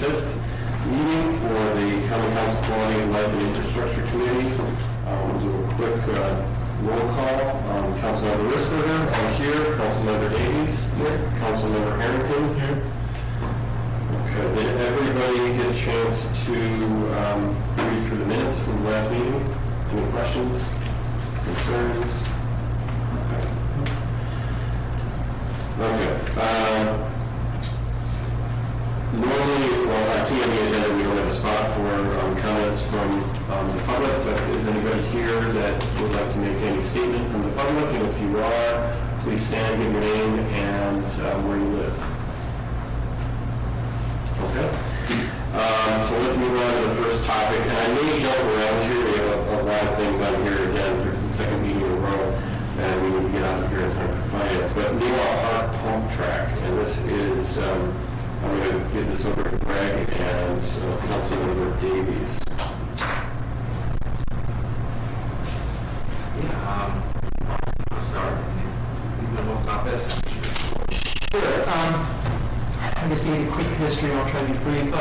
5th meeting for the Common Council Quality of Life and Infrastructure Committee. We'll do a quick roll call. Councilmember Risberger, I'm here. Councilmember Davies, here. Councilmember Harrington, here. Okay, did everybody get a chance to read through the minutes from the last meeting? Any questions, concerns? Okay. Normally, well, I see on the agenda we don't have a spot for comments from the public, but is anybody here that would like to make any statement from the public? And if you are, please stand, give your name and where you live. Okay. So let's move on to the first topic. And I may jump around here. We have a lot of things on here again for the second meeting in a row, and we need to get out of here in time for finance. But Newa Park Pump Track, and this is, I'm going to give this over to Greg and Councilmember Davies. I'll start. You know most about this? Sure. I guess to give you a quick history, I'll try to be brief.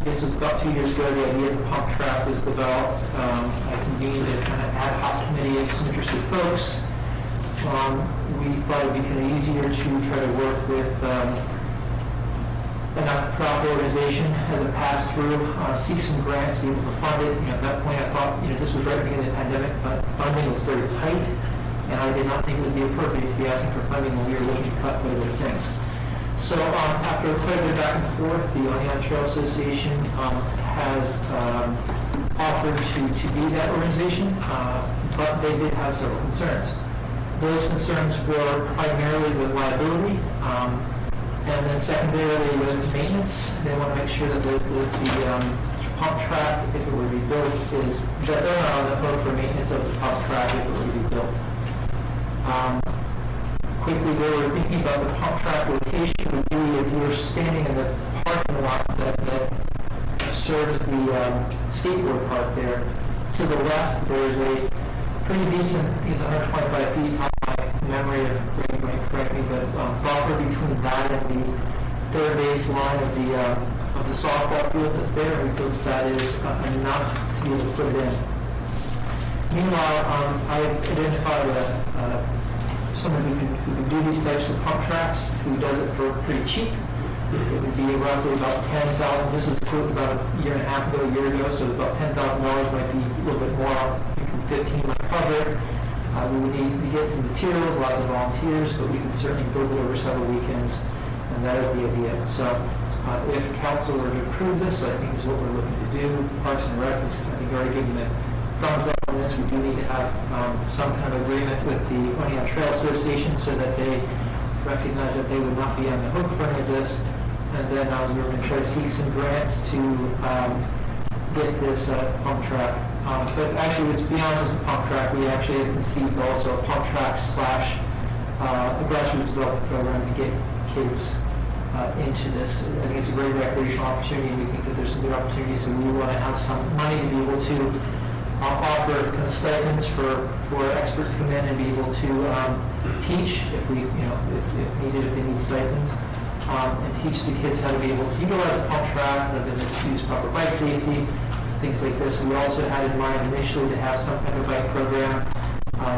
This was about 2 years ago. The idea of the pump track was developed. I convened a kind of ad hoc committee of some interested folks. We thought it would be kind of easier to try to work with a not-for-profit organization as a pass-through, seek some grants, be able to fund it. At that point, I thought, this was right at the beginning of the pandemic, but funding was very tight, and I did not think it would be appropriate to be asking for funding when we were looking to cut quite a bit of things. So after quite a bit of back and forth, the Onion Trail Association has offered to be that organization, but they did have several concerns. Those concerns were primarily with liability, and then secondarily with maintenance. They want to make sure that the pump track, if it were to be built, is that they're not on the hook for maintenance of the pump track if it were to be built. Quickly, they were thinking about the pump track location would be if you were standing in the parking lot that serves the skateboard park there. To the left, there's a pretty decent, I think it's 125 feet, top of my memory of correct me, but buffer between that and the third base line of the softball field that's there. We feel that is enough to be able to put it in. Meanwhile, I identified someone who can do these types of pump tracks, who does it for pretty cheap. It would be roughly about $10,000. This was quoted about a year and a half ago, a year ago, so about $10,000 might be a little bit more. I think 15 might cover it. We would need to get some materials, lots of volunteers, but we can certainly build it over several weekends, and that is the idea. So if council were to approve this, I think is what we're looking to do. Parks and Rec is, I think, already giving the thumbs up on this. We do need to have some kind of agreement with the Onion Trail Association so that they recognize that they would not be on the hook for any of this. And then we're going to try to seek some grants to get this pump track. But actually, it's beyond just a pump track. We actually have conceived also a pump track slash a grassroots development program to get kids into this. I think it's a great recreational opportunity. We think that there's some good opportunities, so we want to have some money to be able to offer kind of stipends for experts to come in and be able to teach if we, if needed, if they need stipends, and teach the kids how to be able to utilize the pump track, how to use proper bike safety, things like this. We also had in mind initially to have some kind of bike program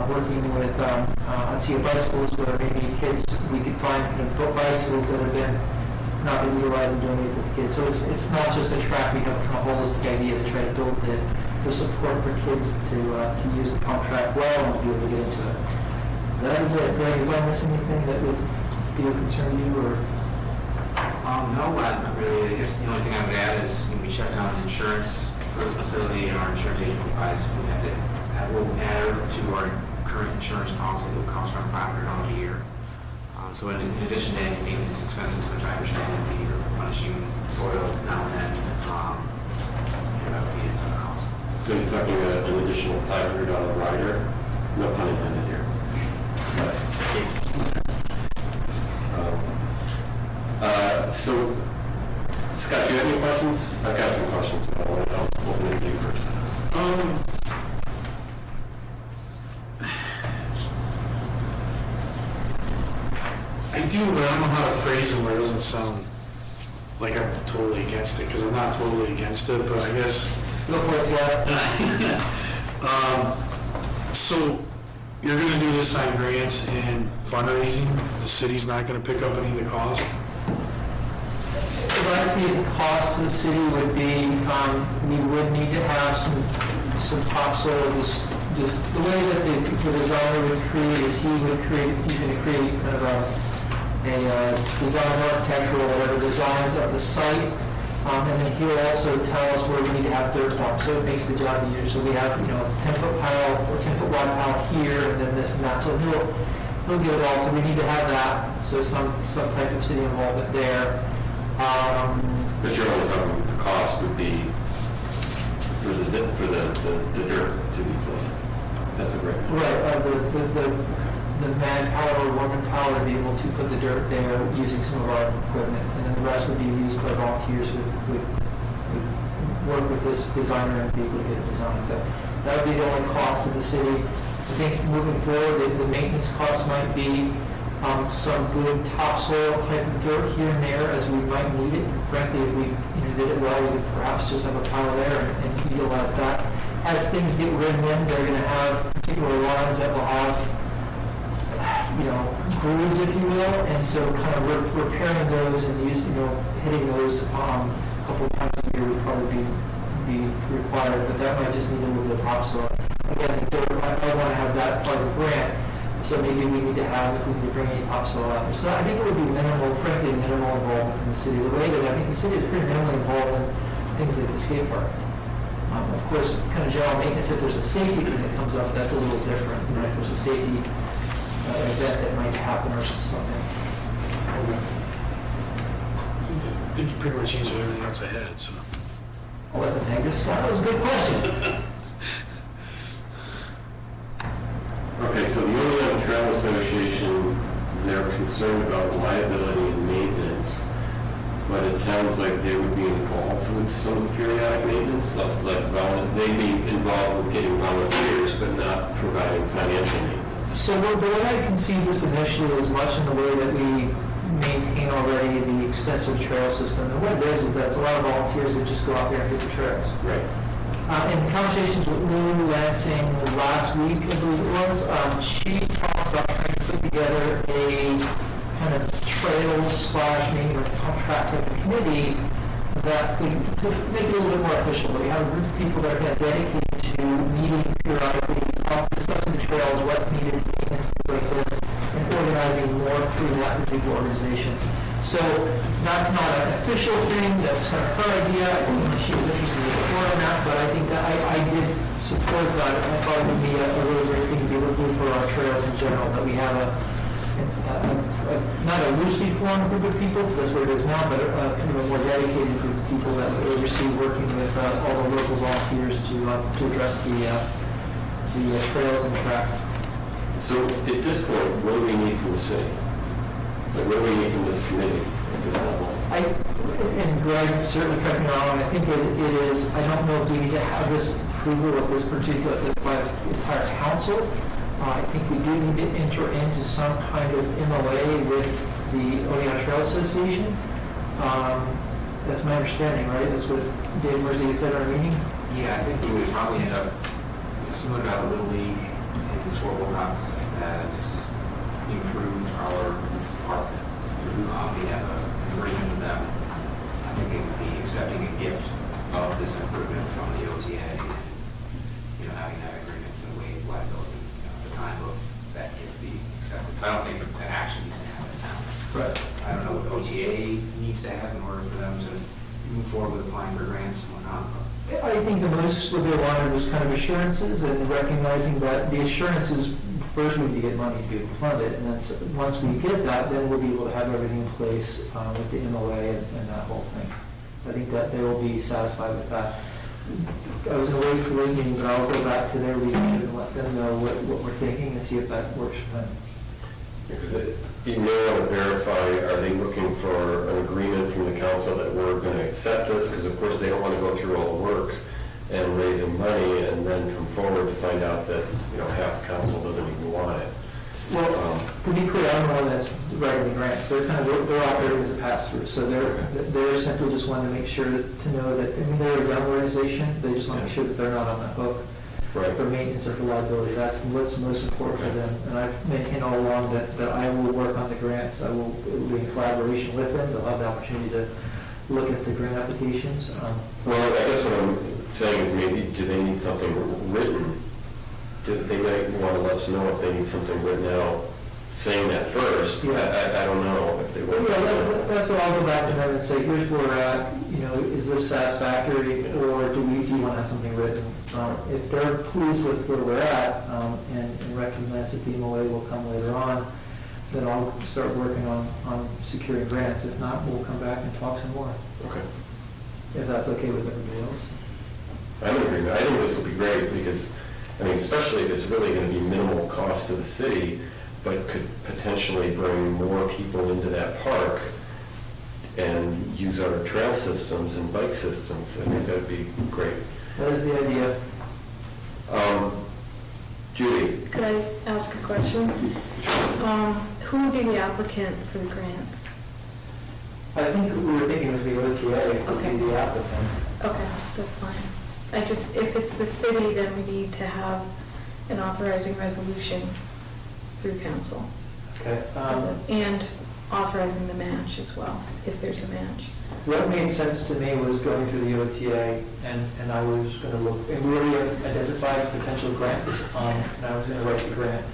working with unseated bicycles, where maybe kids, we could find kind of built bicycles that have been not been utilized and donated to the kids. So it's not just a track. We have a kind of holistic idea to try to build the support for kids to use the pump track well and to be able to get into it. That is it. Greg, if I miss anything that would be of concern to you, or? No, not really. I guess the only thing I would add is we checked out insurance for the facility, and our insurance agent advised we have to we'll add to our current insurance policy that would cost around $500 a year. So in addition to any maintenance expenses, which I understand would be replenishing soil now and then, that would be a cost. So you're talking an additional $500 rider? No pun intended here. So, Scott, do you have any questions? I've got some questions, but I want to open it to you first. I do, but I don't know how to phrase them where it doesn't sound like I'm totally against it, because I'm not totally against it, but I guess, Go for it, Scott. so you're gonna do this on grants and fundraising? The city's not gonna pick up any of the cost? If I see the cost to the city would be, we would need to have some topsoil. The way that the designer would create is he's going to create kind of a design architectural or whatever designs of the site. And then he'll also tell us where we need to have dirt dump, so it makes the job easier. So we have, 10-foot pile or 10-foot wide pile here, and then this and that. So he'll get it all. So we need to have that. So some type of city involvement there. But you're only talking, the cost would be for the dirt to be placed. That's a great. Right, the manpower or womanpower to be able to put the dirt there using some of our equipment, and then the rest would be used by volunteers who would work with this designer and be able to get it designed. But that would be the only cost to the city. I think moving forward, the maintenance costs might be some good topsoil type of dirt here and there as we might need it. Frankly, if we did it well, we could perhaps just have a pile there and utilize that. As things get ridden in, they're going to have particular lines that will have, grooves, if you will, and so kind of repairing those and hitting those a couple of times a year would probably be required, but that might just need a little bit of topsoil. Again, I want to have that part of the grant. So maybe we need to have, if we need to bring any topsoil out there. So I think it would be frankly minimal involvement from the city. The way that I think the city is pretty minimally involved in things like the skate park. Of course, kind of general maintenance, if there's a safety thing that comes up, that's a little different. Right? If there's a safety event that might happen or something. I think you pretty much answered everything else I had, so. Oh, that's a negative, Scott. That was a good question. Okay, so the Oregon Trail Association, they're concerned about liability and maintenance, but it sounds like they would be involved with some periodic maintenance, they'd be involved with getting volunteers, but not providing financial maintenance. So the way I conceive this initially is much in the way that we maintain already the extensive trail system. And what it is that it's a lot of volunteers that just go out there and hit the trails. Right. In conversations with Lou Lansing last week, I believe it was, she talked about trying to put together a kind of trail/maybe a contract type of committee that could to make it a little bit more official. We have a group of people that are kind of dedicated to meeting periodically, discussing the trails, what's needed, and things like this, and organizing more through that particular organization. So that's not an official thing, that's kind of her idea. I think she was interested in the report on that, but I think that I did support that. I thought it would be a really great thing to be able to do for our trails in general, that we have not a loosely formed group of people, because that's what it is now, but kind of a more dedicated group of people that would oversee working with all the local volunteers to address the trails and track. So at this point, what do we need from the city? Like, what do we need from this committee at this level? And Greg, certainly correct me wrong, I think it is, I don't know if we need to have this approval of this particular, by the entire council. I think we do need to enter into some kind of MOA with the Oneonta Trail Association. That's my understanding, right? That's what Dave Mersey said at our meeting? Yeah, I think we would probably end up similar to how the Little League and the Sport Worldhouse has improved our park. We have an agreement with them. I think it would be accepting a gift of this improvement from the OTA, and, having that agreement to waive liability at the time of that gift being accepted. So I don't think that action needs to happen now. Right. I don't know what OTA needs to have in order for them to move forward with applying for grants and whatnot. I think the most what they wanted was kind of assurances and recognizing that the assurances, first we need to get money to be able to fund it, and then once we get that, then we'll be able to have everything in place with the MOA and that whole thing. I think that they will be satisfied with that. I was going to wait for this meeting, but I'll go back to their leadership and let them know what we're thinking and see if that works for them. Because you may want to verify, are they looking for an agreement from the council that we're going to accept this? Because of course they don't want to go through all the work and raising money and then come forward to find out that half the council doesn't even want it. Well, to be clear, I'm the one that's writing the grants. They're kind of, they're operating as a pass-through, so they're simply just wanting to make sure to know that, I mean, they're a young organization, they just want to make sure that they're not on the hook Right. for maintenance or for liability. That's what's most important for them. And I've maintained all along that I will work on the grants. It will be in collaboration with them. They'll have the opportunity to look at the grant applications. Well, I guess what I'm saying is maybe, do they need something written? They might want to let us know if they need something written out, saying that first. Yeah. I don't know if they Well, will. yeah, that's what I'll go back to them and say, here's where we're at, you know, is this satisfactory, or do you want to have something written? If they're pleased with where we're at, and recognize that the MOA will come later on, then I'll start working on securing grants. If not, we'll come back and talk some more, Okay. if that's okay with everybody else. I would agree. I think this will be great because, I mean, especially if it's really going to be minimal cost to the city, but could potentially bring more people into that park and use our trail systems and bike systems. I think that would be great. That is the idea. Judy? Could I ask a question? Who would be the applicant for the grants? I think we were thinking it would be OTA, would Okay. be the applicant. Okay, that's fine. If it's the city, then we need to have an authorizing resolution through council. Okay. And authorizing the match as well, if there's a match. What made sense to me was going through the OTA, and I was going to look, and we already identified potential grants, and I was going to write the grant.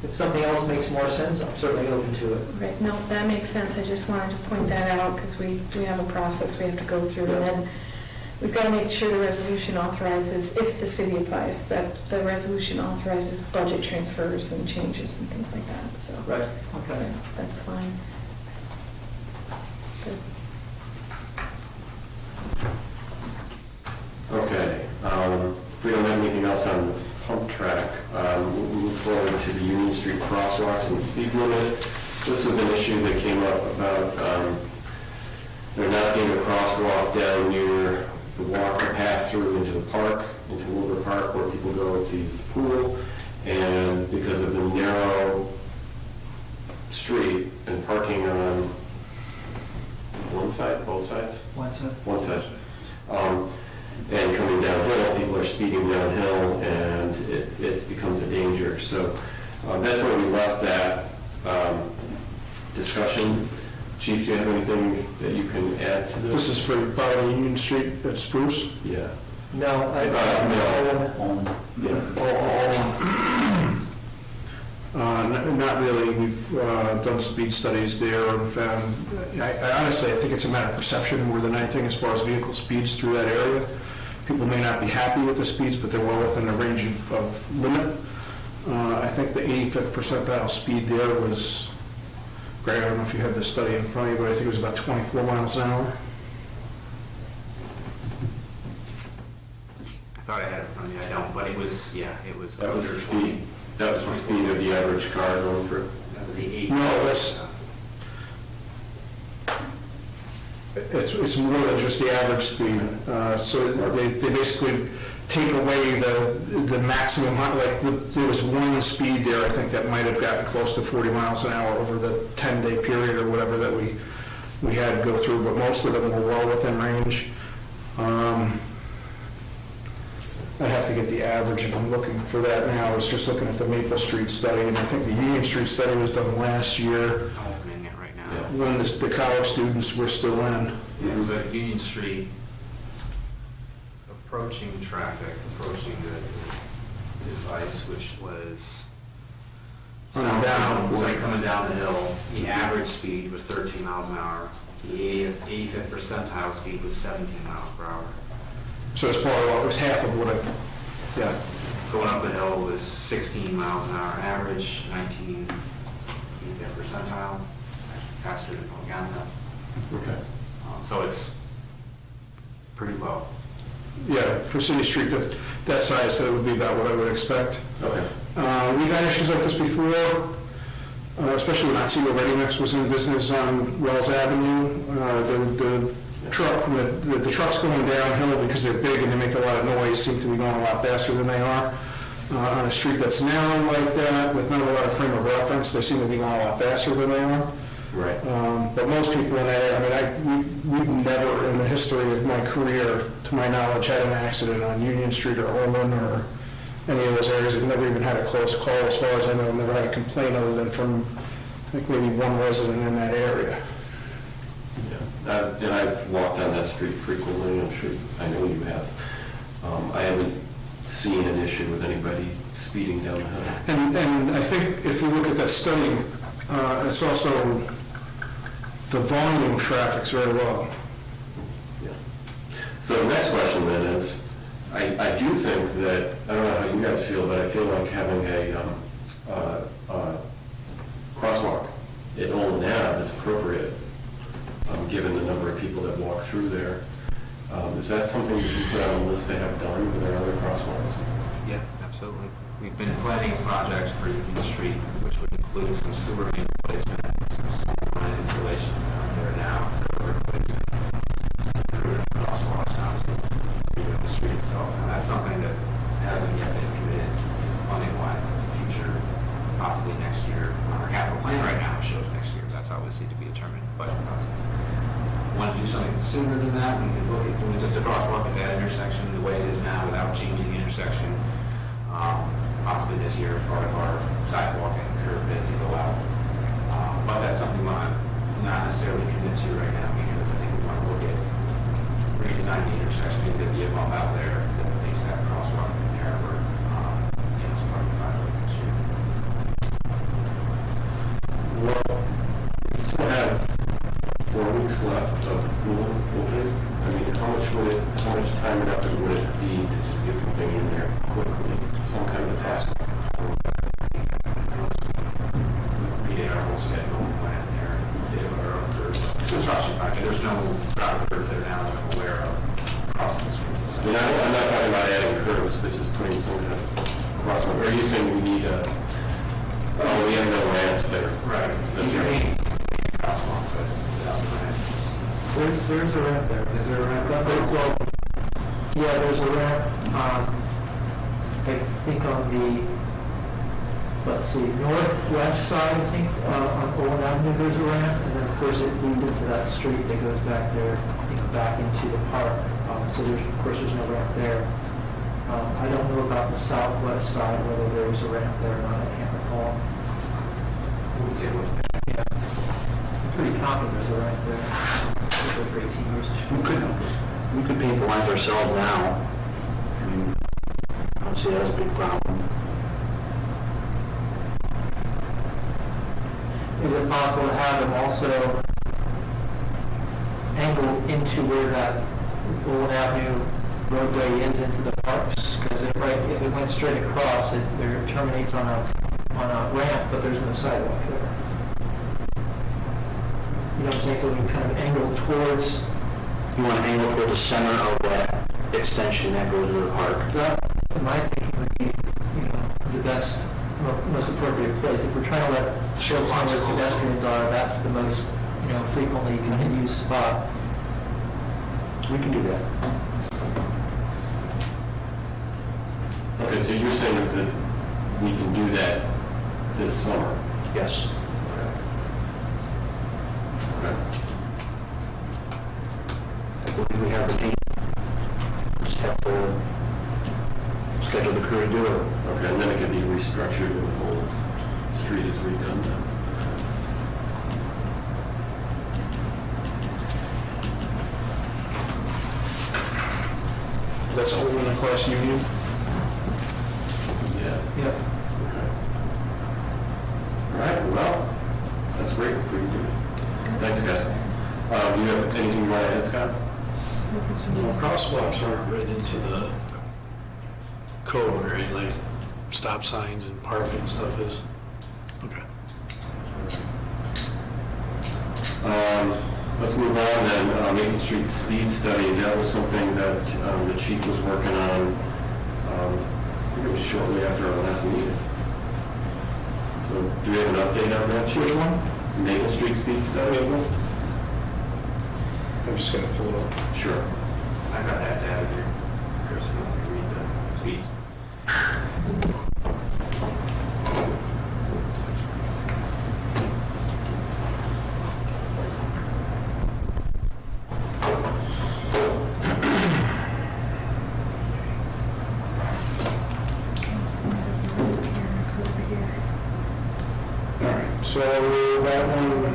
If something else makes more sense, I'm certainly open to it. Right, no, that makes sense. I just wanted to point that out because we have a process we have to go through. And then we've got to make sure the resolution authorizes, if the city applies, that the resolution authorizes budget transfers and changes and things like that, so. Right, okay. That's fine. Good. Okay. If we don't have anything else on the pump track, we'll move forward to the Union Street crosswalks and speed limit. This was an issue that came up about there not being a crosswalk down near the walk or pass through into the park, into Wilbur Park, where people go to use the pool. And because of the narrow street and parking on one side, both sides? One second. One side. And coming downhill, people are speeding downhill, and it becomes a danger. So that's where we left that discussion. Chief, do you have anything that you can add to this? This is for bottom Union Street at Spruce. Yeah. No, No. Not really. We've done speed studies there and found, I honestly, I think it's a matter of perception more than anything as far as vehicle speeds through that area. People may not be happy with the speeds, but they're well within the range of limit. I think the 85th percentile speed there was, Greg, I don't know if you have the study in front of you, but I think it was about 24 miles an hour. I thought I had it in front of me, I don't, but it was, yeah, it was. That was under the 20. speed. That was the speed of the average car going through. That was the 8. No, it's more than just the average speed. So they basically take away the maximum, there was one speed there, I think, that might have gotten close to 40 miles an hour over the 10-day period or whatever that we had go through, but most of them were well within range. I'd have to get the average, and I'm looking for that now. I was just looking at the Maple Street study, and I think the Union Street study was done last year I'm opening it right now. Yeah. when the college students were still in. Yeah, so Union Street, approaching traffic, approaching the device, which was Coming down. So coming down the hill, the average speed was 13 miles an hour. The 85th percentile speed was 17 miles per hour. So it's probably, it was half of what yeah. Going up the hill was 16 miles an hour average, 19 85th percentile, actually faster than going downhill. Okay. So it's pretty low. Yeah, for City Street, that size, that would be about what I would expect. Okay. We've had issues like this before, especially when Otsego Ready Mix was in business on Wells Avenue. The truck from the trucks going downhill because they're big and they make a lot of noise seem to be going a lot faster than they are. on a street that's narrow like that, with not a lot of frame of reference, they seem to be going a lot faster than they are. Right. But most people in that area, I mean, we've never in the history of my career, to my knowledge, had an accident on Union Street or Olin or any of those areas. We've never even had a close call, as far as I know. I've never had a complaint other than from, I think, maybe one resident in that area. Yeah. And I've walked on that street frequently, I'm sure, I know you have. I haven't seen an issue with anybody speeding down the hill. And I think if you look at that study, it's also, the volume of traffic's very low. Yeah. So the next question then is, I do think that, I don't know how you guys feel, but I feel like having a crosswalk at Olin Ave is appropriate, given the number of people that walk through there. Is that something you can put on the list to have done with our other crosswalks? Yeah, absolutely. We've been planning a project for Union Street, which would include some sewer main replacement, some sewer line installation there now, for replacement, crosswalks, obviously, redoing the street itself. And that's something that hasn't yet been committed funding-wise in the future, possibly next year. Our capital plan right now shows next year. That's obviously to be determined in the budget process. Want to do something sooner than that, we could look at doing just a crosswalk at that intersection the way it is now without changing the intersection. Possibly this year as part of our sidewalk and curb bid to go out. But that's something we want to not necessarily commit to right now because I think we want to look at redesigning the intersection, maybe there'd be a bump out there that makes that crosswalk comparable, as part of the project next year. Well, we still have 4 weeks left of pool opening. I mean, how much time and effort would it be to just get something in there quickly, some kind of a task? Redid our whole schedule, went in there, did our own curves. It's a construction project, there's no driving curves there now that I'm aware of crossing the street. So- I'm not talking about adding curves, but just putting some kind of crosswalk. Are you saying we need a, we have no ramps there? Right. That's You're right. aiming crosswalk, but without the ramps. There's a ramp there. Is there a ramp? Well, yeah, there's a ramp, I think on the, let's see, northwest side, I think, on Olin Avenue, there's a ramp, and then of course it leads into that street that goes back there, back into the park. So there's, of course, there's no ramp there. I don't know about the southwest side, whether there was a ramp there or not, I can't recall. Yeah. I'm pretty confident there's a ramp there. For 18 years. We could paint the lines ourselves now. I mean, I don't see that as a big problem. Is it possible to have them also angle into where that Olin Avenue roadway is into the parks? Because if it went straight across, it terminates on a ramp, but there's no sidewalk there. You know what I'm saying? So we can kind of angle towards. You want to angle toward the center of that extension that goes into the park. That, in my opinion, would be, the best, most appropriate place. If we're trying to let show time where pedestrians are, that's the most, frequently kind of used spot. We can do that. Okay, so you're saying that we can do that this summer? Yes. Okay. I believe we have the paint. Just have to schedule the crew to do it. Okay, and then it can be restructured and the whole street is redone then? That's Olin across Union. Yeah. Yep. Okay. All right, well, that's great if we can do it. Thanks, guys. Do you have anything you want to add, Scott? Well, crosswalks aren't written into the code, right? Like stop signs and parking and stuff is? Okay. Let's move on then. Maple Street speed study, that was something that the chief was working on, I think it was shortly after our last meeting. So do we have an update on that? Which one? Maple Street speed study? I'm just going to pull it up. Sure. I got that data here. Chris, you want me to read the speeds? So that one,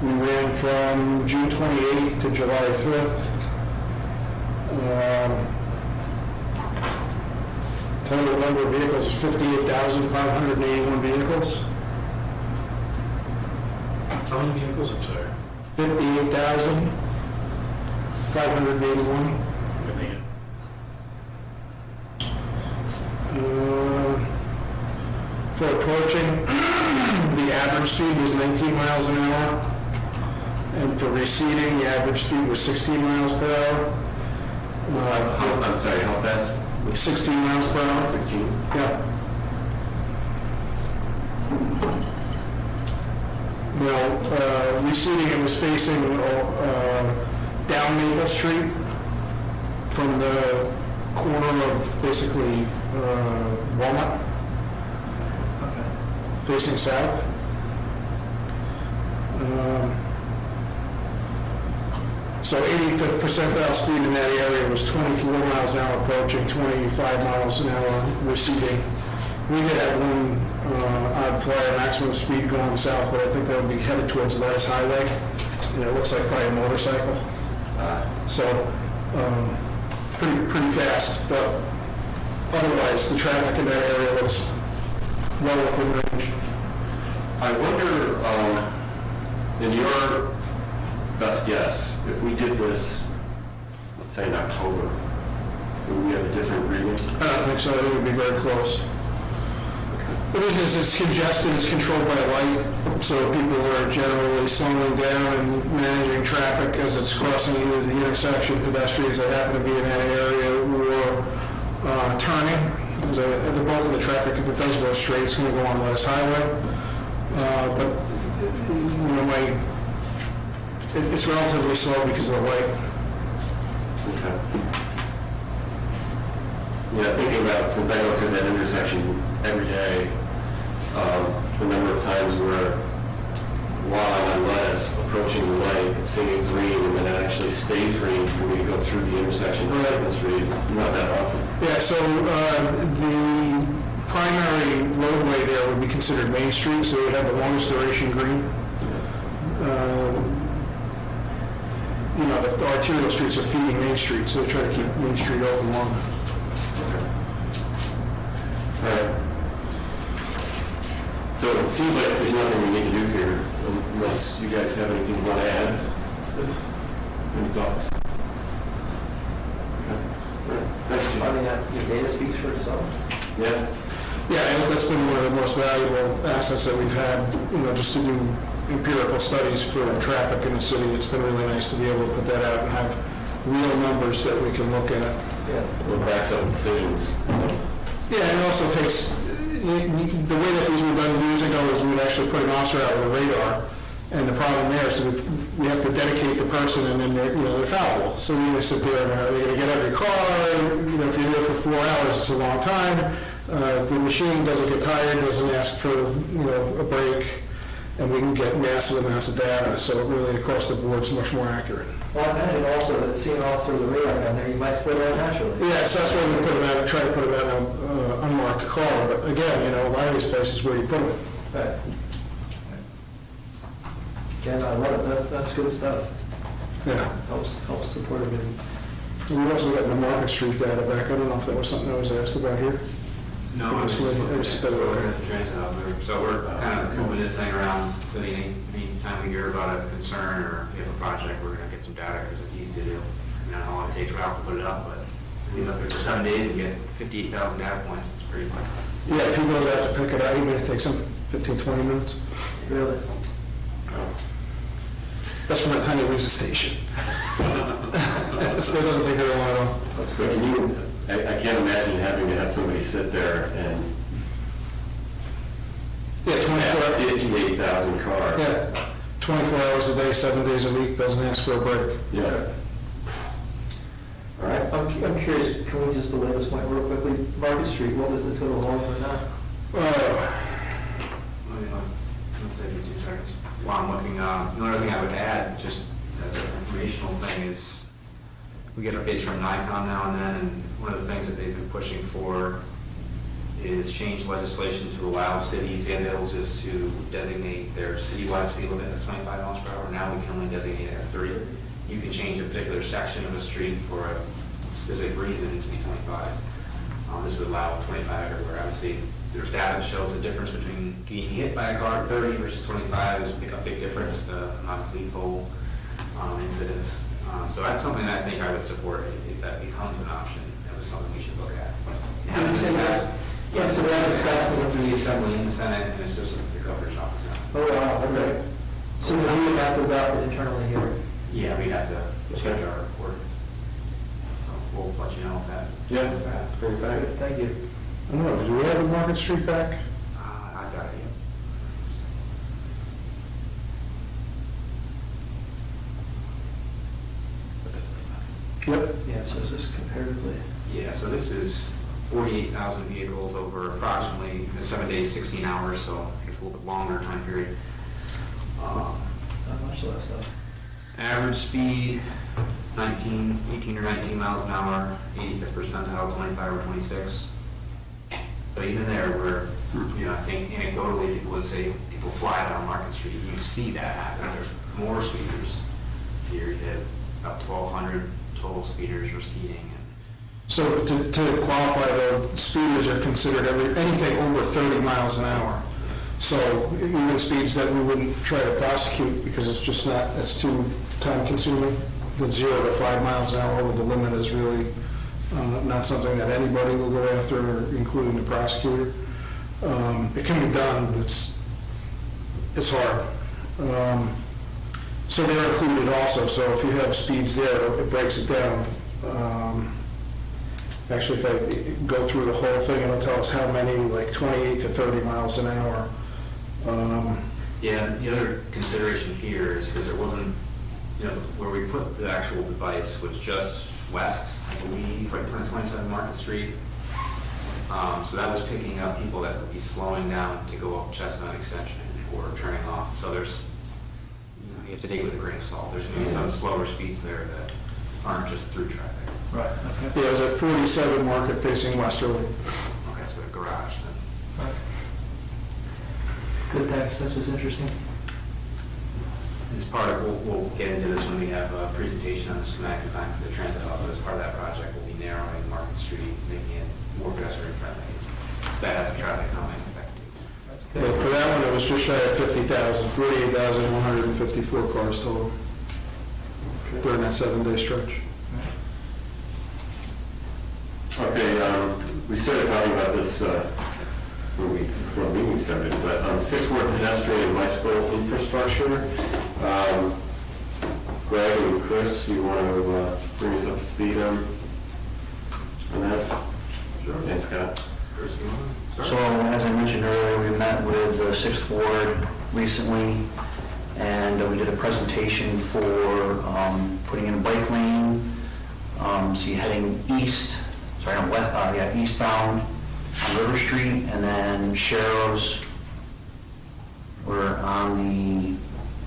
we ran from June 28th to July 5th. Total number of vehicles is 58,581 vehicles. How many vehicles, I'm sorry? 58,581. Everything. For approaching, the average speed was 19 miles an hour. And for receding, the average speed was 16 miles per hour. I'm sorry, how fast? 16 miles per hour. 16? Yeah. Now, receding, it was facing down Maple Street from the corner of basically Walnut, facing south. So 85th percentile speed in that area was 24 miles an hour approaching, 25 miles an hour receding. We did have one odd flyer maximum speed going south, but I think that would be headed towards Lettuce Highway, and it looks like probably a motorcycle. So pretty fast, but otherwise the traffic in that area looks well within range. I wonder, in your best guess, if we did this, let's say in October, would we have a different reading? I don't think so. I think it would be very close. The reason is it's congested, it's controlled by light, so people are generally slowing down and managing traffic as it's crossing either the intersection, pedestrians that happen to be in that area, or turning. The bulk of the traffic, if it does go straight, it's going to go on Lettuce Highway. But, you know, it's relatively slow because of the light. Okay. Yeah, thinking about, since I go through that intersection every day, the number of times where while I'm on Lettuce, approaching the light, it's saying green, and then it actually stays green for me to go through the intersection of Maple Street. It's not that often. Yeah, so the primary roadway there would be considered Main Street, so it would have the longest duration green. You know, the arterial streets are feeding Main Street, so they try to keep Main Street open longer. All right. So it seems like there's nothing we need to do here, unless you guys have anything you want to add. Any thoughts? Okay. All right. Thanks, Jim. I mean, the data speaks for itself. Yeah. Yeah, I think that's been one of the most valuable assets that we've had, you know, just to do empirical studies for traffic in the city. It's been really nice to be able to put that out and have real numbers that we can look at. Yeah. Well, backs up decisions. Yeah, and it also takes, the way that these were done years ago is we would actually put an officer out with a radar, and the problem there is that we have to dedicate the person, and then they're fallible. So we just sit there and they're going to get every car, if you're there for 4 hours, it's a long time. The machine doesn't get tired, doesn't ask for, a break, and we can get massive amounts of data, so really across the board it's much more accurate. Well, I imagine also that seeing an officer with a radar gun there, you might slow down naturally. Yeah, so that's why we put them out, try to put them out in an unmarked car, but again, a lot of these places where you put them. Right. Jen, I love it, that's good stuff. Yeah. Helps support everything. We've also got the Market Street data back. I don't know if that was something I was asked about here. No, I'm just looking at the transit hub. So we're kind of moving this thing around, so anytime we hear about a concern or we have a project, we're gonna get some data, because it's easy to do. I don't know how long it takes Ralph to put it up, but we look at it for 7 days and get 58,000 data points, it's pretty quick. Yeah, if he goes out to pick it up, even if it takes him 15, 20 minutes. Really? That's from the time he leaves the station. It still doesn't take very long at all. That's good. I can't imagine having to have somebody sit there and Yeah, 24 have hours. 58,000 cars. Yeah, 24 hours a day, 7 days a week, doesn't ask for a break. Yeah. All right. I'm curious, can we just delay this point real quickly? Market Street, what was the total volume of that? Let me take you 2 seconds. While I'm looking, the only other thing I would add, just as an informational thing, is we get updates from Nikon now and then, and one of the things that they've been pushing for is change legislation to allow cities and villages to designate their citywide speed limit as 25 miles per hour. Now we can only designate it as 30. You can change a particular section of a street for a specific reason to be 25. This would allow 25 everywhere. Obviously, there's data that shows the difference between getting hit by a car at 30 versus 25 is a big difference, the amount of lethal incidents. So that's something that I think I would support if that becomes an option. That was something we should look at. Did you say that? Yeah, so that was Went through the Assembly and the Senate, and it's just the governor's office now. Oh, wow, okay. So we would have to adopt it internally here. Yeah, we'd have to change our report. So we'll let you know if that. Yeah. is bad. Bring it back. Good, thank you. I don't know, do we have the Market Street back? I got it, yeah. Yep. Yeah, so is this comparatively? Yeah, so this is 48,000 vehicles over approximately 7 days, 16 hours, so I think it's a little bit longer time period. Not much less though. Average speed, 18 or 19 miles an hour, 85th percentile, 25 or 26. So even there, we're, I think anecdotally, people would say people fly down Market Street. You see that happen. There's more speeders here. You have up to 1,200 total speeders receding. So to qualify, though, speeders are considered anything over 30 miles an hour. So even speeds that we wouldn't try to prosecute because it's just not, it's too time consuming. The 0 to 5 miles an hour with the limit is really not something that anybody will go after, including the prosecutor. It can be done, but it's hard. So they're included also, so if you have speeds there, it breaks it down. Actually, if I go through the whole thing, it'll tell us how many, like 28 to 30 miles an hour. Yeah, the other consideration here is because it wasn't, where we put the actual device was just west, I believe, right in front of 27 Market Street. So that was picking up people that would be slowing down to go up Chestnut Extension or turning off. So there's, you have to take it with a grain of salt. There's going to be some slower speeds there that aren't just through traffic. Right, okay. Yeah, it was at 47 Market facing westerly. Okay, so the garage then. Right. Good, thanks, this was interesting. As part of, we'll get into this when we have a presentation on the schematic design for the transit hub. As part of that project, we'll be narrowing Market Street, making it more pedestrian friendly. That has a traffic calming effect too. But for that one, it was just shy of 50,000, 48,154 cars total during that 7-day stretch. Okay, we started talking about this before the meeting started, but six-word pedestrian and bicycle infrastructure. Greg and Chris, you want to bring us up to speed on that? Sure. And Scott. Chris, you want to start? So as I mentioned earlier, we met with the 6th Ward recently, and we did a presentation for putting in a bike lane. So you're heading eastbound on River Street, and then Sharrows were on the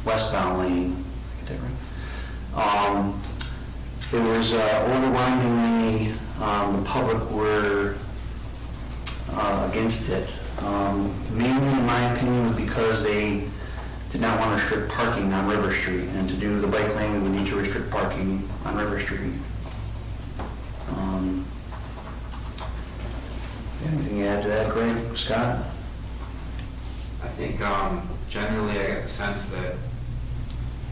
westbound lane. Get that right? It was overwhelmingly, the public were against it. Mainly, in my opinion, was because they did not want to restrict parking on River Street, and to do the bike lane, we would need to restrict parking on River Street. Anything you add to that, Greg, Scott? I think generally I get the sense that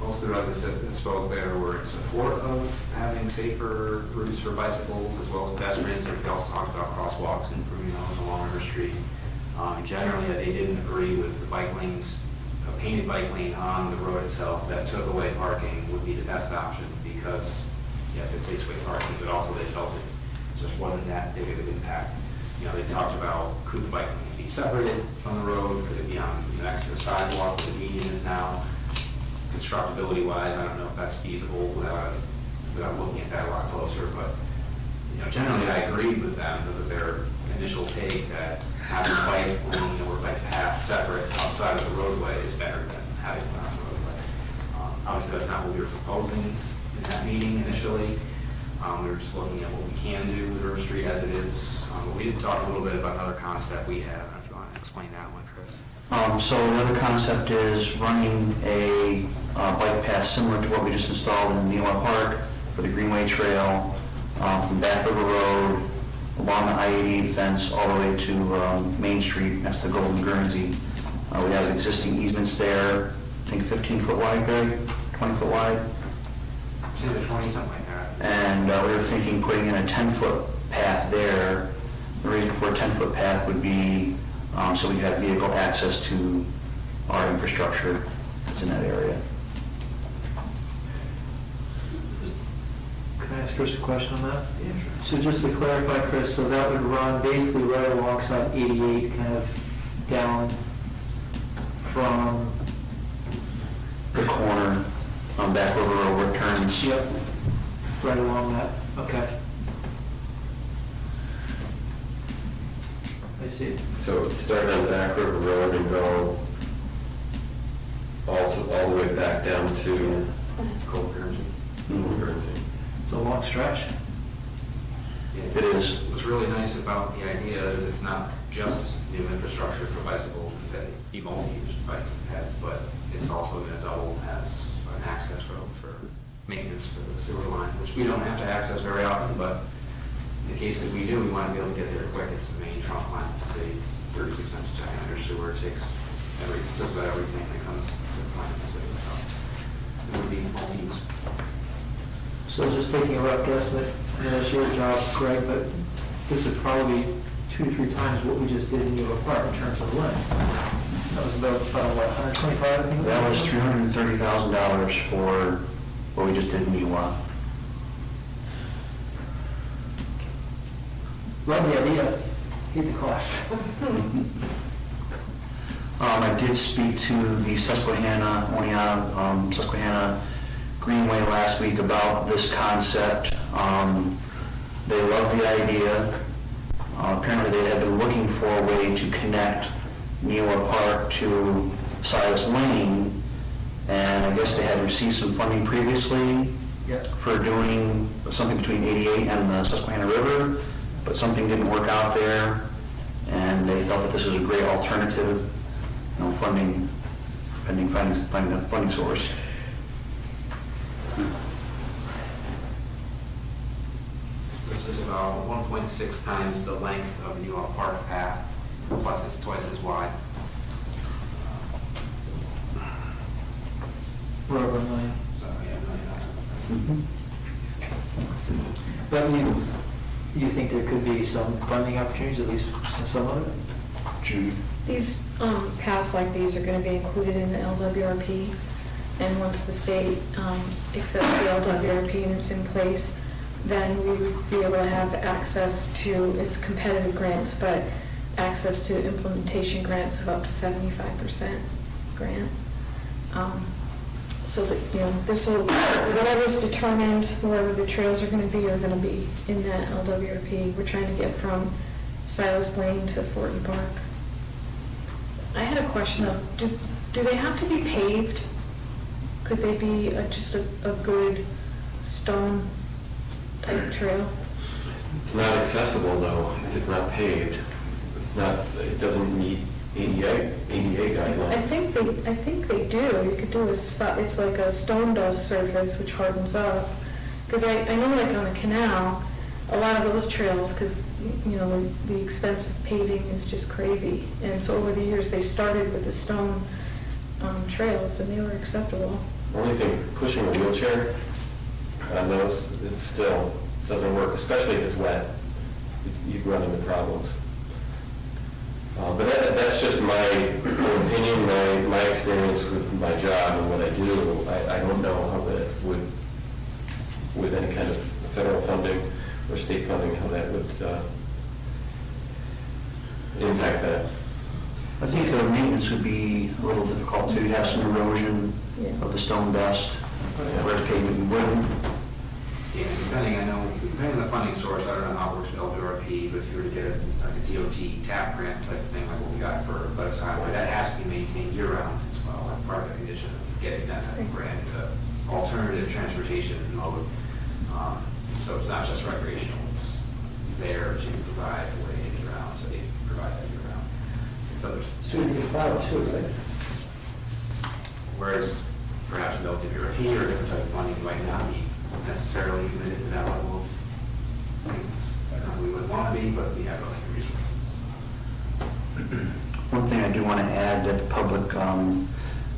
most of the residents that spoke there were in support of having safer routes for bicycles as well as pedestrians. We also talked about crosswalks and improving those along River Street. Generally, they didn't agree with the bike lanes, a painted bike lane on the road itself that took away parking would be the best option because, yes, it takes away parking, but also they felt it just wasn't that big of an impact. They talked about could the bike lane be separated from the road, could it be on next to the sidewalk where the median is now. Constructability-wise, I don't know if that's feasible without looking at that a lot closer, but generally I agreed with them that their initial take that having a bike lane or bike path separate outside of the roadway is better than having it on the roadway. Obviously, that's not what we were proposing in that meeting initially. We were just looking at what we can do with River Street as it is. But we did can talk a little bit about another concept we have, if you want to explain that one, Chris. So the other concept is running a bike path similar to what we just installed in Newa Park for the Greenway Trail, from Back River Road, along the I-88 fence, all the way to Main Street next to Golden Guernsey. We have existing easements there, I think 15-foot wide, Greg, 20-foot wide. 10 to 20, something like that. And we were thinking putting in a 10-foot path there. The reason for a 10-foot path would be so we have vehicle access to our infrastructure that's in that area. Can I ask Chris a question on that? Yeah, sure. So just to clarify, Chris, so that would run basically right alongside 88, kind of down from... The corner on Back River Road where it turns. Yep, right along that, okay. I see. So it would start on Back River Road and go all the way back down to Golden Guernsey. Guernsey. It's a long stretch. It is. What's really nice about the idea is it's not just new infrastructure for bicycles and that be multi-use bikes and paths, but it's also going to double as an access road for maintenance for the sewer line, which we don't have to access very often, but in the case that we do, we want to be able to get there quick. It's the main trunk line, say 36 inch diameter sewer takes just about everything that comes to the plant in the city. So it would be multi-use. So just taking a rough guesstimate, I know that's your job, Greg, but this would probably be 2 to 3 times what we just did in your park in terms of length. That was about, what, 125, I think? That was $330,000 for what we just did in Newa. Love the idea, hate the cost. I did speak to the Susquehanna Greenway last week about this concept. They love the idea. Apparently they have been looking for a way to connect Newa Park to Silas Lane, and I guess they had received some funding previously for doing something between 88 and the Susquehanna River, but something didn't work out there, and they felt that this was a great alternative, funding, finding that funding source. This is about 1.6 times the length of the Newell Park path, plus it's twice as wide. We're over $1 million. So, yeah, But you think there could be some funding opportunities, at least some of it? Judy? These paths like these are going to be included in the LWRP, and once the state accepts the LWRP and it's in place, then we would be able to have access to its competitive grants, but access to implementation grants of up to 75% grant. So that, this will, whatever's determined, wherever the trails are going to be in that LWRP. We're trying to get from Silas Lane to Fortin Park. I had a question of, do they have to be paved? Could they be just a good stone type trail? It's not accessible though, if it's not paved. It doesn't meet ADA guidelines. I think they do. You could do it's like a stone dust surface which hardens up. Because I know like on the canal, a lot of those trails, because the expense of paving is just crazy. And so over the years, they started with the stone trails, and they were acceptable. Only thing, pushing a wheelchair on those, it still doesn't work, especially if it's wet. You run into problems. But that's just my opinion, my experience with my job and what I do. I don't know how that would, with any kind of federal funding or state funding, how that would impact that. I think maintenance would be a little difficult too. You'd have some erosion of the stone dust, whereas pavement you wouldn't. Yeah, depending on the funding source, I don't know how it works with LWRP, but if you were to get a DOT TAP grant type thing, like what we got for Lettuce Highway, that has to be maintained year-round as well. Like part of the condition of getting that type of grant is an alternative transportation mode. So it's not just recreational, it's there to provide a way to get around So you can plow too, right? Whereas perhaps WRP or a different type of funding might not be necessarily limited to that level of things. We would want to be, but we have other resources. One thing I do want to add that the public,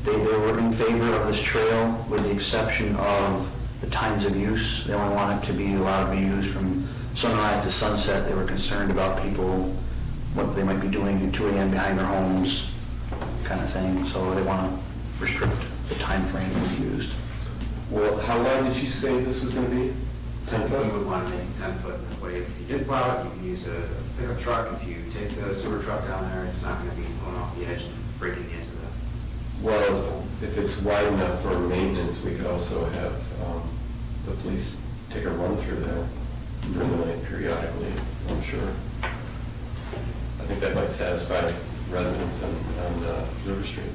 they were in favor of this trail with the exception of the times of use. They only want it to be allowed to be used from sunrise to sunset. They were concerned about people, what they might be doing at 2 a.m. behind their homes, kind of thing. So they want to restrict the time frame to be used. Well, how long did you say this was going to be? 10 We foot? would want to make it 10 foot. That way, if you did plow it, you can use a pickup truck. If you take the sewer truck down there, it's not going to be going off the edge and breaking the edge of the. Well, if it's wide enough for maintenance, we could also have the police take a run through there during the night periodically, I'm sure. I think that might satisfy residents on River Street.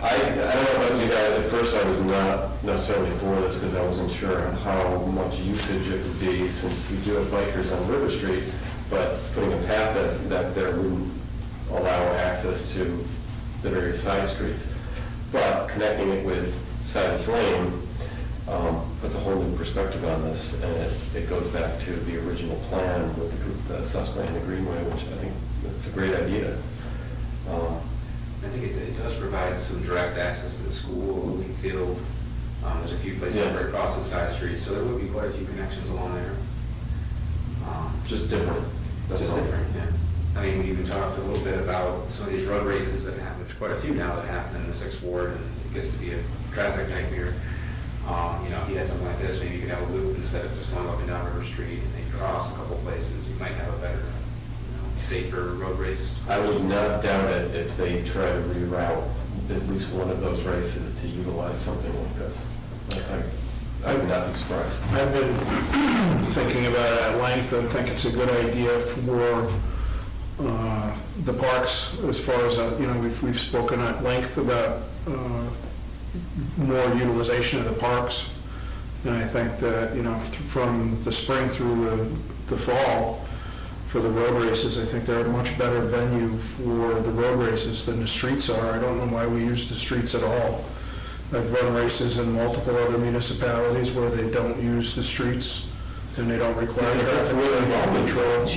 I don't know about you guys, at first I was not necessarily for this because I wasn't sure how much usage it would be since we do have bikers on River Street, but putting a path that there wouldn't allow access to the various side streets. But connecting it with Silas Lane puts a whole new perspective on this, and it goes back to the original plan with the Susquehanna Greenway, which I think it's a great idea. I think it does provide some direct access to the school, Moving Field. There's a few places Yeah. right across the side street, so there would be quite a few connections along there. Just different. That's Just all. different, yeah. I mean, we even talked a little bit about some of these road races that happen. There's quite a few now that happen in the 6th Ward, and it gets to be a traffic nightmare. If you had something like this, maybe you could have a loop instead of just going up and down River Street and then cross a couple places. You might have a better, safer road race. I would not doubt it if they try to reroute at least one of those races to utilize something like this. I would not be surprised. I've been thinking about it at length and think it's a good idea for the parks as far as, we've spoken at length about more utilization of the parks. And I think that, from the spring through the fall, for the road races, I think they're a much better venue for the road races than the streets are. I don't know why we use the streets at all. I've run races in multiple other municipalities where they don't use the streets and they don't require Because that's traffic really control. Right,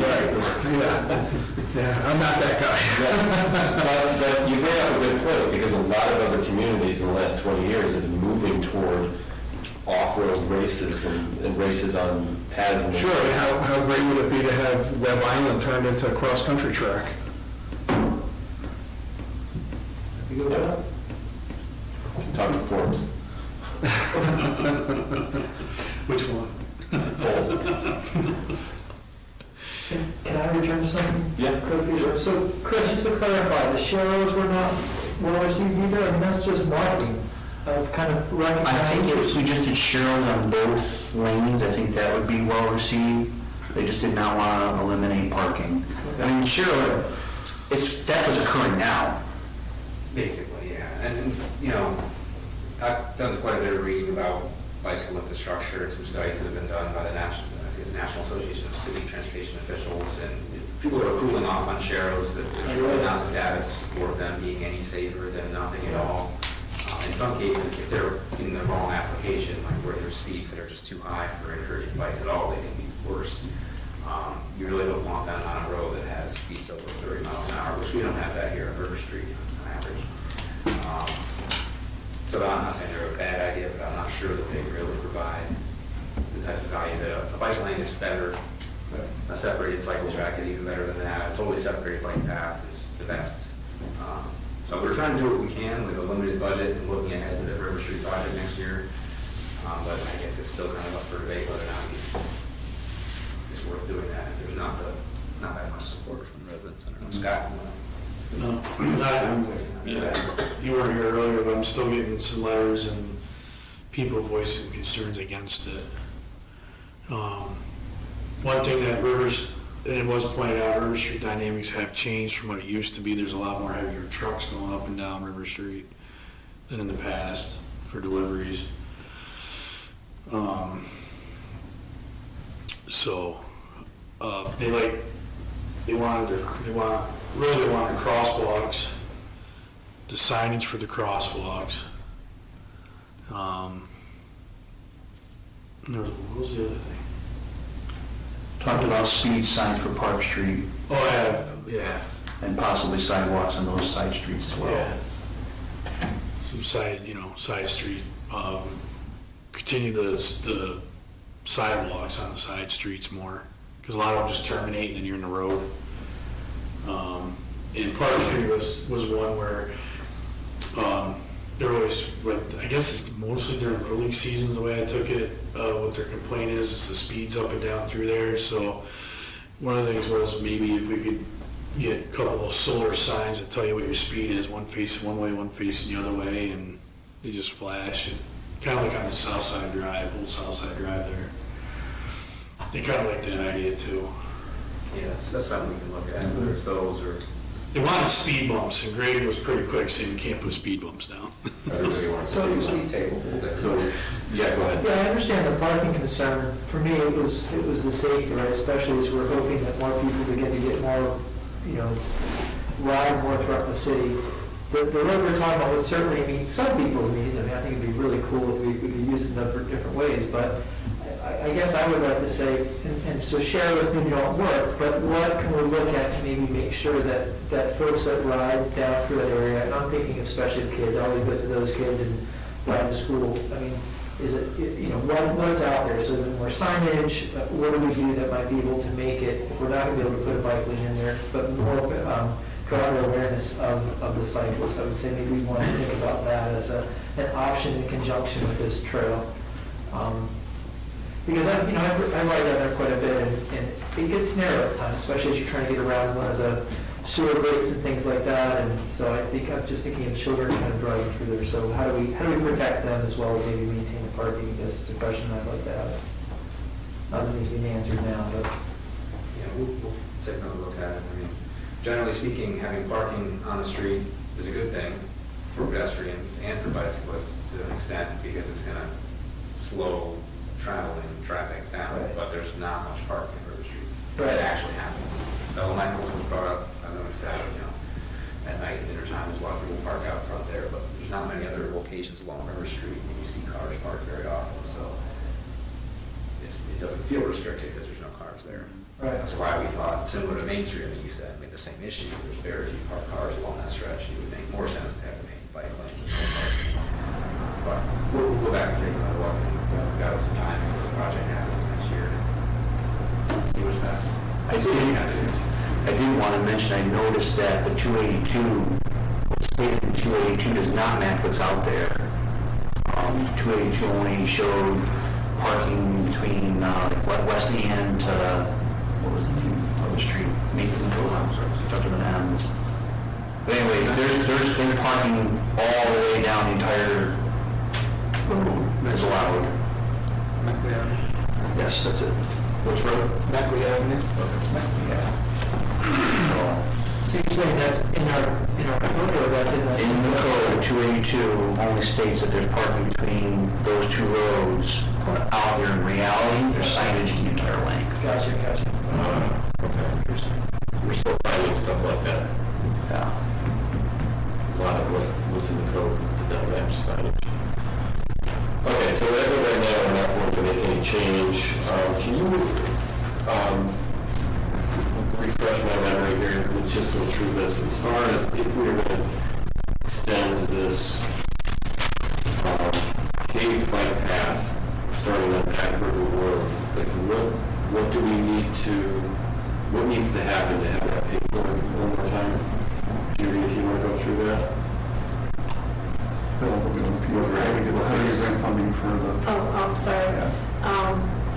yeah, I'm not that guy. But you bring up a good point, because a lot of other communities in the last 20 years have been moving toward off-road races and races on paths. And Sure, I mean, how great would it be to have Webb Island turned into a cross-country track? You go with that? Talk to Forbes. Which one? Can I return to something? Yeah. Quickly? So, Chris, just to clarify, the shallows were not well received either, I mean, that's just marking of kind of I think recognizing. if we just did Sherrills on both lanes, I think that would be well received. They just did not want to eliminate parking. I mean, Sherrill, that's what's occurring now. Basically, yeah. And I've done quite a bit of reading about bicycle infrastructure and some studies that have been done by the National Association of City Transportation Officials, and people are cooling off on Sharrows that there's really not the data to support them being any safer than nothing at all. In some cases, if they're in the wrong application, like where there's speeds that are just too high for encouraging bikes at all, they can be worse. You really don't want them on a road that has speeds over 30 miles an hour, which we don't have that here on River Street on average. So I'm not saying they're a bad idea, but I'm not sure that they really provide the type of value that a bike lane is better. A separated cycle track is even better than that. A totally separated bike path is the best. So we're trying to do what we can with a limited budget and looking ahead to the River Street project next year. But I guess it's still kind of up for debate whether or not it's worth doing that if there's not that much support from the residents. I don't know, Scott? You weren't here earlier, but I'm still getting some letters and people voicing concerns against it. One thing that and it was pointed out, River Street dynamics have changed from what it used to be. There's a lot more heavier trucks going up and down River Street than in the past for deliveries. They wanted crosswalks the signage for the crosswalks. What was the other thing? Talked about speed signs for Park Street Oh, yeah, and possibly sidewalks on those side streets as well. yeah. Some side street, continue the sidewalks on the side streets more, because a lot of them just terminate and then you're in the road. And Park Street was one where, they're always, I guess it's mostly during Qlic seasons, the way I took it, what their complaint is the speeds up and down through there, so one of the things was maybe if we could get a couple of solar signs that tell you what your speed is, one facing one way, one facing the other way, and they just flash, kind of like on the South Side Drive, old South Side Drive there. They kind of like that idea too. Yeah, that's something we can look at, whether it's those or. They wanted speed bumps, and Grady was pretty quick saying you can't put speed bumps down. Everybody wants to So do you something. table, hold it. So, yeah, go ahead. Yeah, I understand the parking concern. For me, it was the safety, right? Especially as we're hoping that more people begin to get more, ride more throughout the city. The road we're talking about would certainly meet some people's needs. I mean, I think it'd be really cool if we could use it in different ways, but I guess I would like to say, and so share with me don't work, but what can we look at to maybe make sure that folks that ride down through that area, and I'm thinking especially of kids, I always go to those kids and ride to school. I mean, is it, what's out there? So is it more signage? What do we do that might be able to make it, if we're not going to be able to put a bike lane in there, but more broader awareness of the cyclist? I would say maybe we want to think about that as an option in conjunction with this trail. Because I ride down there quite a bit, and it gets narrow at times, especially as you're trying to get around one of the sewer breaks and things like that. And so I think I'm just thinking of children kind of driving through there. So how do we protect them as well as maybe maintain the parking? I guess is a question I'd like to ask. Not that needs to be answered now, but Yeah, we'll take another look at it. I mean, generally speaking, having parking on the street is a good thing for pedestrians and for bicyclists to an extent, because it's going to slow traveling traffic down, Right. but there's not much parking for the street. Right. It actually happens. Elementals was brought up, I've noticed that, at night, dinner time, there's a lot of people park out front there, but there's not many other locations along River Street where you see cars parked very often, so it doesn't feel restricted because there's no cars there. Right. That's why we thought, similar to Main Street on the east end, we had the same issue. There's very few parked cars along that stretch. It would make more sense to have the main bike lane with no parking. But we'll go back and take another look. We've got some time before the project happens next year. See what's best. I did want to mention, I noticed that the 282, what's stated in 282 does not match what's out there. 282 only showed parking between West End to, what was the name of the street? Nathan House, starts with an M. But anyways, there's parking all the way down the entire road is allowed. Mackley Avenue. Yes, that's it. Which road? Mackley Avenue. Yeah. so you're saying that's in our code, or that's in the? In the code, 282 only states that there's parking between those two roads, but out there in reality, there's signage in the entire length. Gotcha. Okay. We're still finding stuff like that. Yeah. A lot of what's in the code that don't match signage. Okay, so as of right now, we're not going to make any change. Can you refresh my memory here? Let's just go through this. As far as if we were going to extend this paved bike path starting on Pack River Road, like what do we need to, what needs to happen to have that paved one more time? Judy, if you want to go through that? How do you grant funding for the? I'm sorry.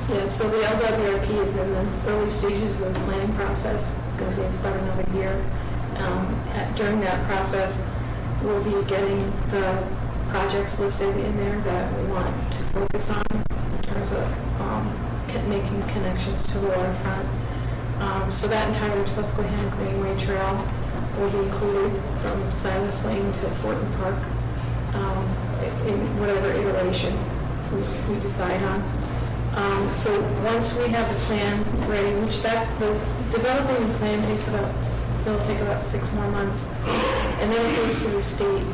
Yeah, so the LWRP is in the early stages of the planning process. It's going to take about another year. During that process, we'll be getting the projects listed in there that we want to focus on in terms of making connections to the waterfront. So that entire Susquehanna Greenway Trail will be included from Silas Lane to Fortin Park, in whatever iteration we decide on. So once we have the plan ready, which the developing the plan takes about it'll take about 6 more months. And then it goes to the state,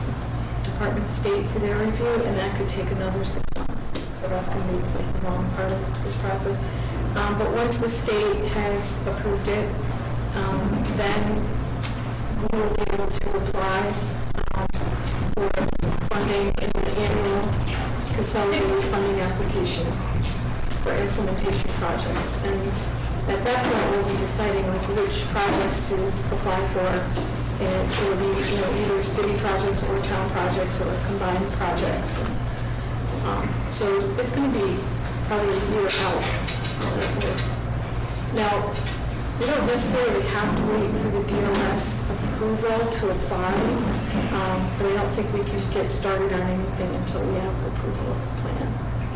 Department of State for their review, and that could take another 6 months. So that's going to be like the long part of this process. But once the state has approved it, then we will be able to apply for funding in the annual consolidated funding applications for implementation projects. And at that point, we'll be deciding like which projects to apply for. And it will be, either city projects or town projects or combined projects. So it's going to be probably a year out. Now, we don't necessarily have to wait for the DOS approval to apply, but I don't think we can get started on anything until we have approval of the plan.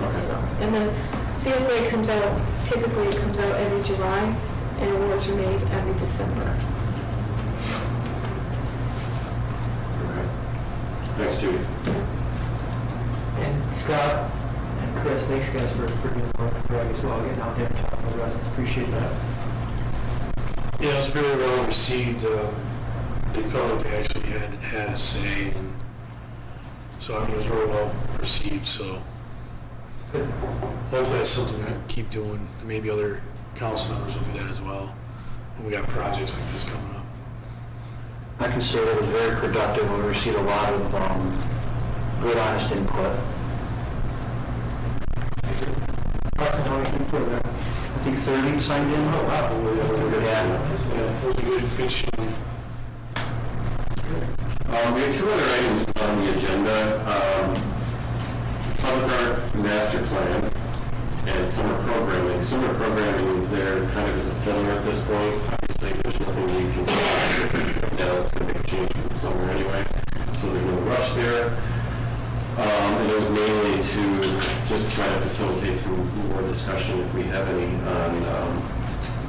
Okay. So, and the CFA comes out, typically it comes out every July, and awards are made every December. Okay. Thanks, Judy. And Scott and Chris, thanks guys for doing the work for Greg as well, getting out there and talking with the residents. Appreciate that. Yeah, it was very well received. They felt like they actually had a say, and so I mean, it was really well received. So Good. hopefully that's something we keep doing. And maybe other council members will do that as well when we got projects like this coming up. I can say that it was very productive. We received a lot of good, honest input. I think 30 signed in. Oh, wow. Yeah. Yeah, it was a good showing. We have 2 other items on the agenda. Public art master plan and summer programming. Summer programming is there kind of as a filler at this point. Obviously, there's nothing we can do now. It's going to make a change for the summer anyway, so there's no rush there. And it was mainly to just try to facilitate some more discussion, if we have any, on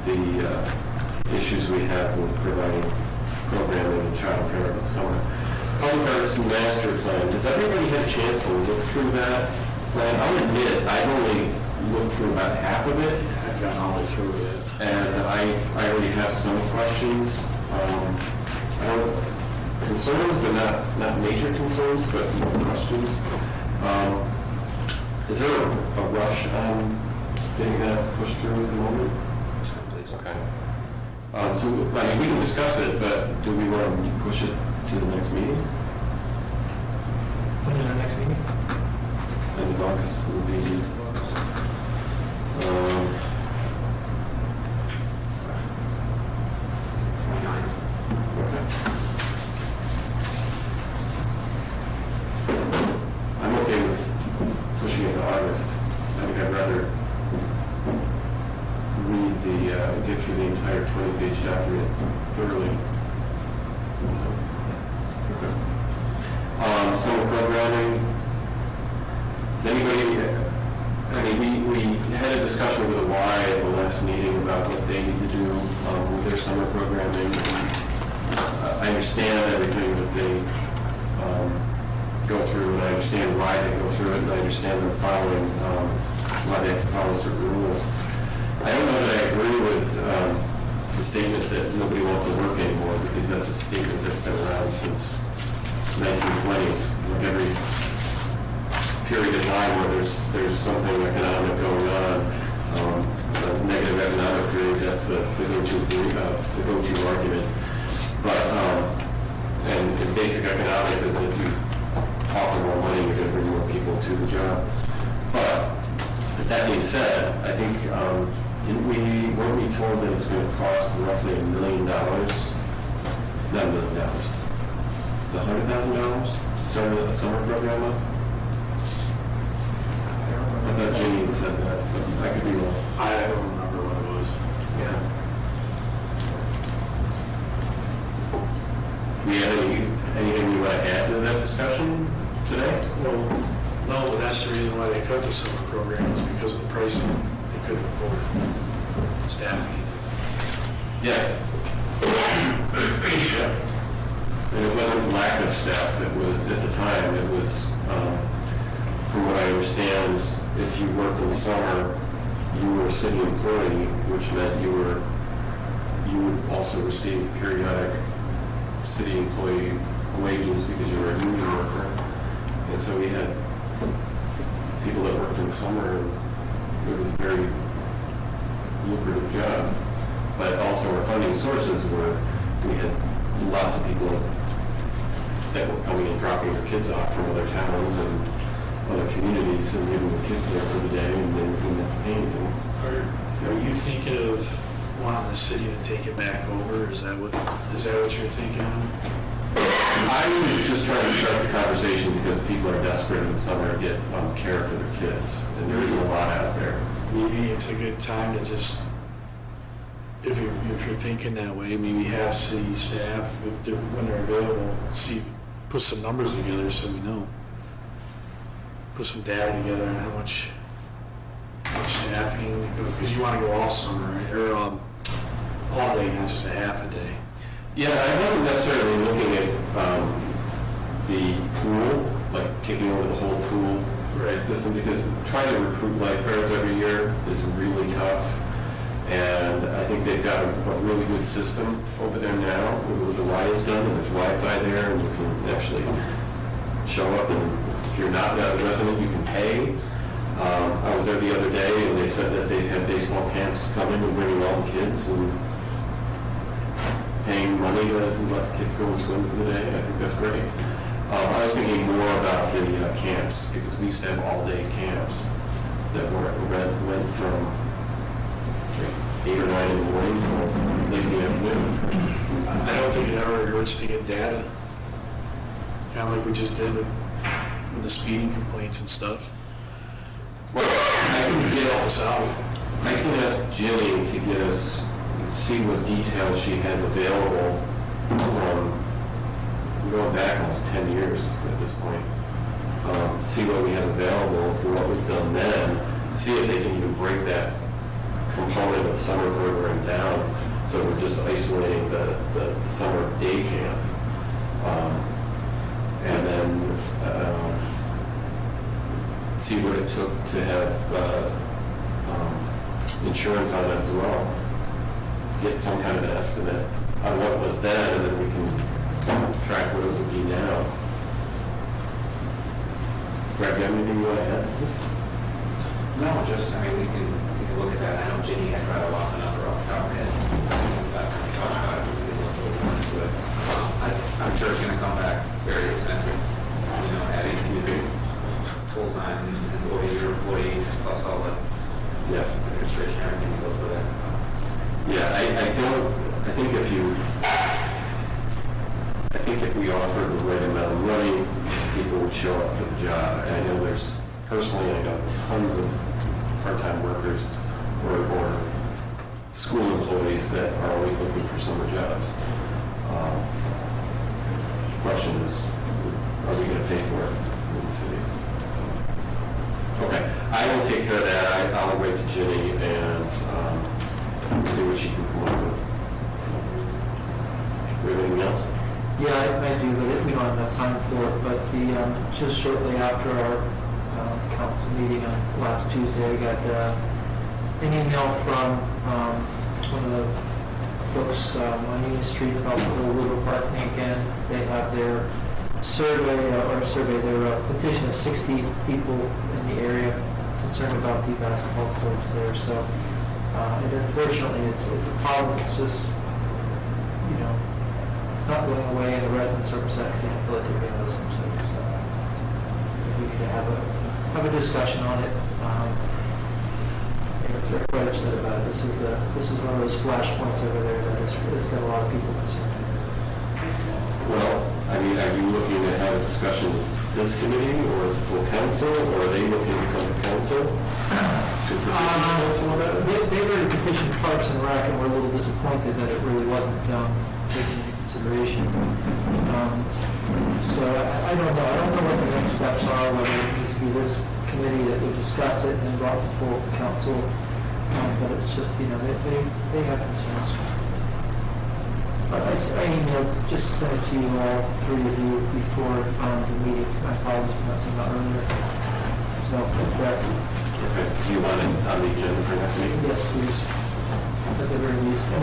the issues we have with providing programming and childcare in the summer. Public Arts Master Plan. Does everybody have a chance to look through that plan? I'll admit, I've only looked through about half of it. I've gotten all the way through it. And I already have some questions. I don't, concerns, but not major concerns, but more questions. Is there a rush on getting that pushed through at the moment? Please. Okay. So, I mean, we can discuss it, but do we want to push it to the next meeting? When is our next meeting? End of August will be. Okay. I'm okay with pushing it to August. I think I'd rather get through the entire 20-page document thoroughly. So, okay. Summer programming. Does anybody, I mean, we had a discussion with the Y at the last meeting about what they need to do with their summer programming. I understand everything that they go through, and I understand why they go through it, and I understand they're following, why they have to follow certain rules. I don't know that I agree with the statement that nobody wants to work anymore, because that's a statement that's been around since 1920s. Like every period of time where there's something economic going on, a negative economic period, that's the go-to argument. But and basic economics is that if you offer more money, you're going to bring more people to the job. But that being said, I think weren't we told that it's going to cost roughly $1 million? Not $1 million. It's $100,000 to start a summer program up? I thought Jenny had said that, but I could be wrong. I don't remember what it was. Yeah. Do we have anything we want to add to that discussion today? Well, no, but that's the reason why they cut the summer program, is because of the pricing. They couldn't afford staffing. Yeah. Yeah. And it wasn't lack of staff that was, at the time, it was, from what I understand, if you worked in the summer, you were a city employee, which meant you you would also receive periodic city employee wages because you were a union worker. And so we had people that worked in the summer, and it was a very lucrative job. But also our funding sources were, we had lots of people that were coming and dropping their kids off from other towns and other communities and leaving the kids there for the day, and then we didn't have to pay anything. Are you thinking of wanting the city to take it back over? Is that what you're thinking of? I was just trying to start the conversation because people are desperate in the summer to get care for their kids, and there isn't a lot out there. Maybe it's a good time to just, if you're thinking that way, maybe have city staff, when they're available, put some numbers together so we know. Put some data together on how much staffing, because you want to go all summer, right? Or all day, not just a half a day. Yeah, I wasn't necessarily looking at the pool, like taking over the whole pool system, because trying to recruit lifeguards every year is really tough. And I think they've got a really good system over there now, where the Y is done, and there's Wi-Fi there, and you can actually show up, and if you're not a resident, you can pay. I was there the other day, and they said that they've had baseball camps coming and bringing all the kids, and paying money to let the kids go and swim for the day. I think that's great. I was thinking more about the camps, because we used to have all-day camps that went from 8 or 9 in the morning till late in the afternoon. I don't think it ever hurts to get data. Kind of like we just did with the speeding complaints and stuff. Well, I can Get all this out. I can ask Jenny to get us, see what details she has available from, going back almost 10 years at this point. See what we have available for what was done then, see if they can even break that component of the summer program down, so we're just isolating the summer day camp. And then see what it took to have insurance on it as well. Get some kind of an estimate on what was then, and then we can track what it would be now. Greg, do you have anything you want to add to this? No, just, I mean, we can look at that. I know Ginny had rattled off a number off the top of her head. We can look into it. I'm sure it's gonna come back very expensive, adding full-time employees or employees, plus all the administration, everything that goes with it. Yeah, I think if we offer the right amount of money, people would show up for the job. And I know personally, I know tons of part-time workers or school employees that are always looking for summer jobs. The question is, are we going to pay for it in the city? So, okay, I will take care of that. I'll wait to Jenny and see what she can come up with. So, do you have anything else? Yeah, I do, but we don't have enough time for it, but just shortly after our council meeting on last Tuesday, I got an email from one of the folks on Union Street about the whole River Park thing again. They have their their petition of 60 people in the area concerned about the basketball courts there. So, and unfortunately, it's a problem. It's just, it's not going away, and the residents are upset because they don't feel like they're being listened to. So, we need to have a discussion on it. They're quite upset about it. This is one of those flashpoints over there that has got a lot of people concerned. Well, I mean, are you looking to have a discussion with this committee or the full council, or are they looking to come to council to petition council about it? They were petitioned Parks and Rec, and were a little disappointed that it really wasn't taken into consideration. So I don't know. I don't know what the next steps are, whether it needs to be this committee that would discuss it and then brought to full council. But it's just, they have concerns. But I just sent it to you all, 3 of you, before the meeting. I apologize for not saying that earlier. So it's that. Okay, do you want it on the agenda for next meeting? Yes, please. At the very least. And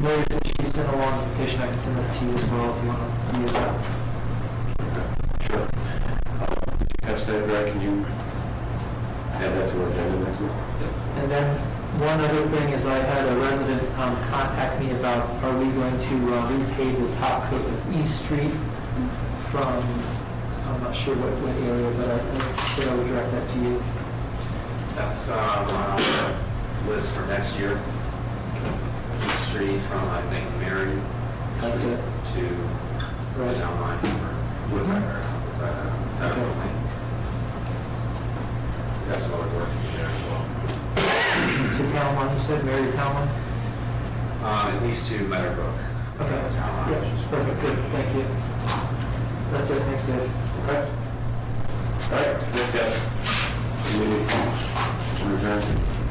Mary said she sent along the petition, I can send that to you as well if you want to use that. Sure. Did you catch that, Greg? Can you add that to our agenda next week? And then one other thing is I had a resident contact me about, are we going to repave the top coat of East Street from, I'm not sure what area, but I said I would direct that to you. That's on the list for next year. East Street from, I think, Mary That's Street it. to Right. down line for Woodside. Okay. That's what we're working there as well. To Town Line, you said, Mary to Town Line? At least to Meadowbrook. Okay. Town line, which is Yeah, perfect, good, thank you. That's it, thanks, Dave. Okay. All right, thanks, guys. Meeting adjourned.